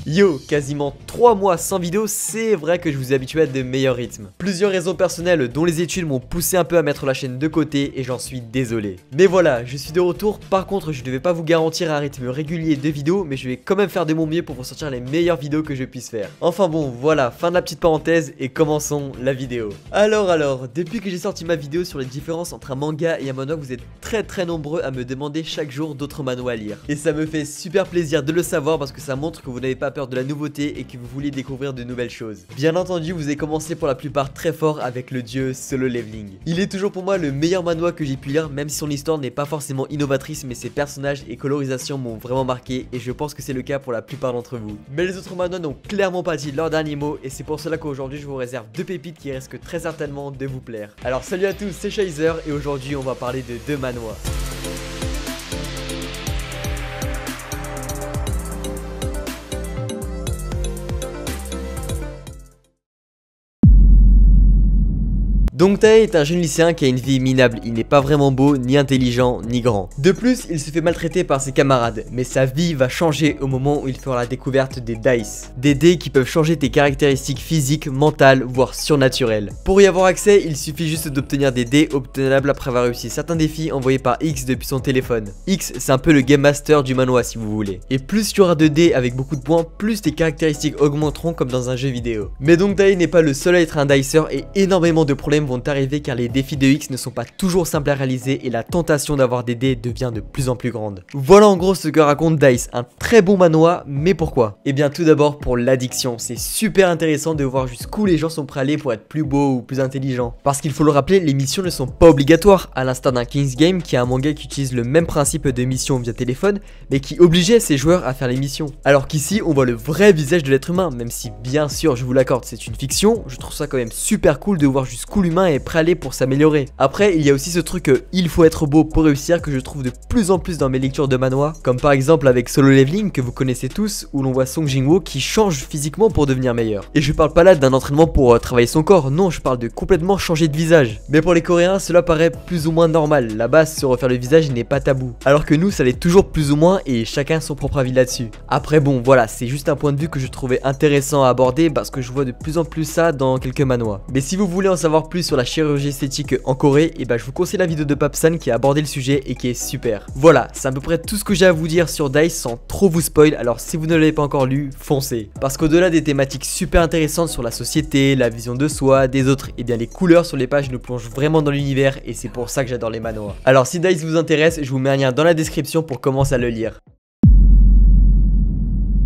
Yo, quasiment 3 mois sans vidéo, c'est vrai que je vous ai habitué à de meilleurs rythmes. Plusieurs raisons personnelles dont les études m'ont poussé un peu à mettre la chaîne de côté et j'en suis désolé. Mais voilà, je suis de retour, par contre je ne vais pas vous garantir un rythme régulier de vidéos, mais je vais quand même faire de mon mieux pour vous sortir les meilleures vidéos que je puisse faire. Enfin bon, voilà, fin de la petite parenthèse et commençons la vidéo. Alors, depuis que j'ai sorti ma vidéo sur les différences entre un manga et un manhwa, vous êtes très nombreux à me demander chaque jour d'autres manhwas à lire. Et ça me fait super plaisir de le savoir parce que ça montre que vous n'avez pas peur de la nouveauté et que vous voulez découvrir de nouvelles choses. Bien entendu, vous avez commencé pour la plupart très fort avec le dieu Solo Leveling. Il est toujours pour moi le meilleur manhwa que j'ai pu lire, même si son histoire n'est pas forcément innovatrice, mais ses personnages et colorisations m'ont vraiment marqué et je pense que c'est le cas pour la plupart d'entre vous. Mais les autres manhwas n'ont clairement pas dit leur dernier mot et c'est pour cela qu'aujourd'hui je vous réserve deux pépites qui risquent très certainement de vous plaire. Alors salut à tous, c'est Shizer et aujourd'hui on va parler de deux manhwas. Dongtae est un jeune lycéen qui a une vie minable, il n'est pas vraiment beau, ni intelligent, ni grand. De plus, il se fait maltraiter par ses camarades, mais sa vie va changer au moment où il fera la découverte des Dice. Des dés qui peuvent changer tes caractéristiques physiques, mentales, voire surnaturelles. Pour y avoir accès, il suffit juste d'obtenir des dés obtenables après avoir réussi certains défis envoyés par X depuis son téléphone. X, c'est un peu le game master du manhwa si vous voulez. Et plus tu auras de dés avec beaucoup de points, plus tes caractéristiques augmenteront comme dans un jeu vidéo. Mais Dongtae n'est pas le seul à être un dicer et énormément de problèmes vont arriver car les défis de X ne sont pas toujours simples à réaliser et la tentation d'avoir des dés devient de plus en plus grande. Voilà en gros ce que raconte Dice, un très bon manhwa, mais pourquoi? Eh bien tout d'abord pour l'addiction, c'est super intéressant de voir jusqu'où les gens sont prêts à aller pour être plus beaux ou plus intelligents. Parce qu'il faut le rappeler, les missions ne sont pas obligatoires, à l'instar d'un King's Game qui est un manga qui utilise le même principe de mission via téléphone, mais qui obligeait ses joueurs à faire les missions. Alors qu'ici on voit le vrai visage de l'être humain, même si bien sûr je vous l'accorde c'est une fiction, je trouve ça quand même super cool de voir jusqu'où l'humain est prêt à aller pour s'améliorer. Après il y a aussi ce truc il faut être beau pour réussir que je trouve de plus en plus dans mes lectures de manhwa, comme par exemple avec Solo Leveling que vous connaissez tous, où l'on voit Song Jinwoo qui change physiquement pour devenir meilleur. Et je parle pas là d'un entraînement pour travailler son corps, non, je parle de complètement changer de visage. Mais pour les Coréens cela paraît plus ou moins normal, là-bas se refaire le visage n'est pas tabou, alors que nous ça l'est toujours plus ou moins et chacun son propre avis là-dessus. Après bon voilà, c'est juste un point de vue que je trouvais intéressant à aborder parce que je vois de plus en plus ça dans quelques manhwas. Mais si vous voulez en savoir plus sur la chirurgie esthétique en Corée, et bah je vous conseille la vidéo de Papsan qui a abordé le sujet et qui est super. Voilà, c'est à peu près tout ce que j'ai à vous dire sur Dice sans trop vous spoil, alors si vous ne l'avez pas encore lu, foncez. Parce qu'au-delà des thématiques super intéressantes sur la société, la vision de soi, des autres, et bien les couleurs sur les pages nous plongent vraiment dans l'univers et c'est pour ça que j'adore les manhwas. Alors si Dice vous intéresse, je vous mets un lien dans la description pour commencer à le lire.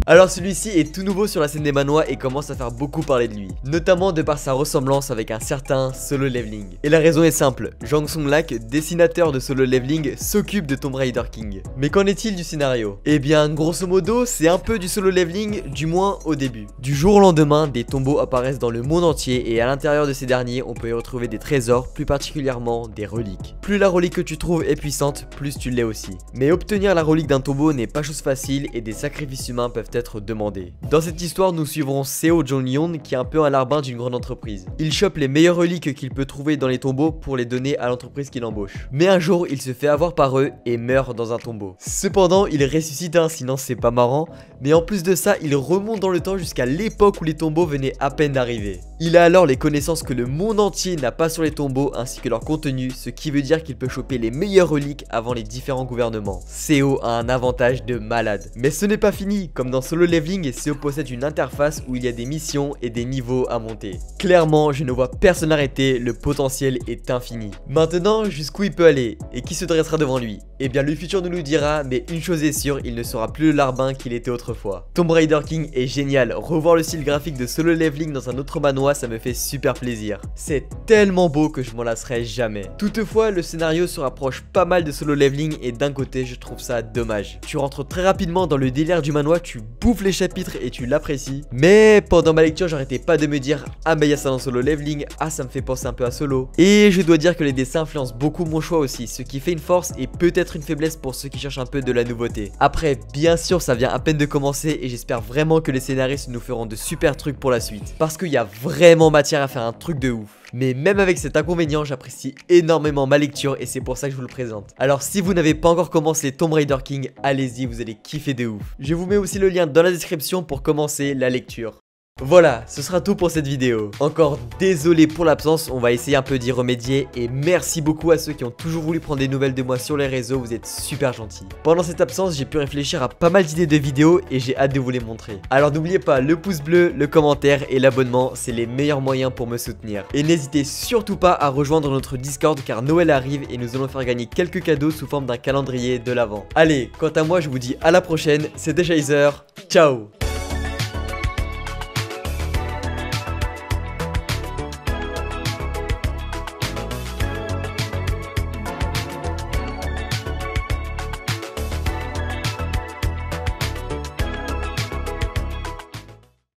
Alors celui-ci est tout nouveau sur la scène des manhwas et commence à faire beaucoup parler de lui, notamment de par sa ressemblance avec un certain Solo Leveling. Et la raison est simple, Jang Sung-lak, dessinateur de Solo Leveling, s'occupe de Tomb Raider King. Mais qu'en est-il du scénario? Eh bien grosso modo, c'est un peu du Solo Leveling, du moins au début. Du jour au lendemain, des tombeaux apparaissent dans le monde entier et à l'intérieur de ces derniers, on peut y retrouver des trésors, plus particulièrement des reliques. Plus la relique que tu trouves est puissante, plus tu l'es aussi. Mais obtenir la relique d'un tombeau n'est pas chose facile et des sacrifices humains peuvent être demandé. Dans cette histoire, nous suivrons Seo Jong-yeon qui est un peu un larbin d'une grande entreprise. Il chope les meilleures reliques qu'il peut trouver dans les tombeaux pour les donner à l'entreprise qu'il embauche. Mais un jour, il se fait avoir par eux et meurt dans un tombeau. Cependant, il ressuscite sinon c'est pas marrant, mais en plus de ça, il remonte dans le temps jusqu'à l'époque où les tombeaux venaient à peine d'arriver. Il a alors les connaissances que le monde entier n'a pas sur les tombeaux ainsi que leur contenu, ce qui veut dire qu'il peut choper les meilleures reliques avant les différents gouvernements. Seo a un avantage de malade. Mais ce n'est pas fini, comme dans Solo Leveling, Seo possède une interface où il y a des missions et des niveaux à monter. Clairement, je ne vois personne arrêter, le potentiel est infini. Maintenant, jusqu'où il peut aller et qui se dressera devant lui? Eh bien le futur nous le dira, mais une chose est sûre, il ne sera plus le larbin qu'il était autrefois. Tomb Raider King est génial, revoir le style graphique de Solo Leveling dans un autre manhwa, ça me fait super plaisir. C'est tellement beau que je m'en lasserai jamais. Toutefois, le scénario se rapproche pas mal de Solo Leveling et d'un côté, je trouve ça dommage. Tu rentres très rapidement dans le délire du manhwa, tu bouffes les chapitres et tu l'apprécies. Mais pendant ma lecture, j'arrêtais pas de me dire ah bah y'a ça dans Solo Leveling, ah ça me fait penser un peu à Solo. Et je dois dire que les dessins influencent beaucoup mon choix aussi, ce qui fait une force et peut-être une faiblesse pour ceux qui cherchent un peu de la nouveauté. Après, bien sûr, ça vient à peine de commencer et j'espère vraiment que les scénaristes nous feront de super trucs pour la suite. Parce qu'il y a vraiment matière à faire un truc de ouf. Mais même avec cet inconvénient, j'apprécie énormément ma lecture et c'est pour ça que je vous le présente. Alors si vous n'avez pas encore commencé Tomb Raider King, allez-y, vous allez kiffer de ouf. Je vous mets aussi le lien dans la description pour commencer la lecture. Voilà, ce sera tout pour cette vidéo. Encore désolé pour l'absence, on va essayer un peu d'y remédier. Et merci beaucoup à ceux qui ont toujours voulu prendre des nouvelles de moi sur les réseaux, vous êtes super gentils. Pendant cette absence, j'ai pu réfléchir à pas mal d'idées de vidéos et j'ai hâte de vous les montrer. Alors n'oubliez pas le pouce bleu, le commentaire et l'abonnement, c'est les meilleurs moyens pour me soutenir. Et n'hésitez surtout pas à rejoindre notre Discord car Noël arrive et nous allons faire gagner quelques cadeaux sous forme d'un calendrier de l'Avent. Allez, quant à moi je vous dis à la prochaine, c'était Chaser, ciao.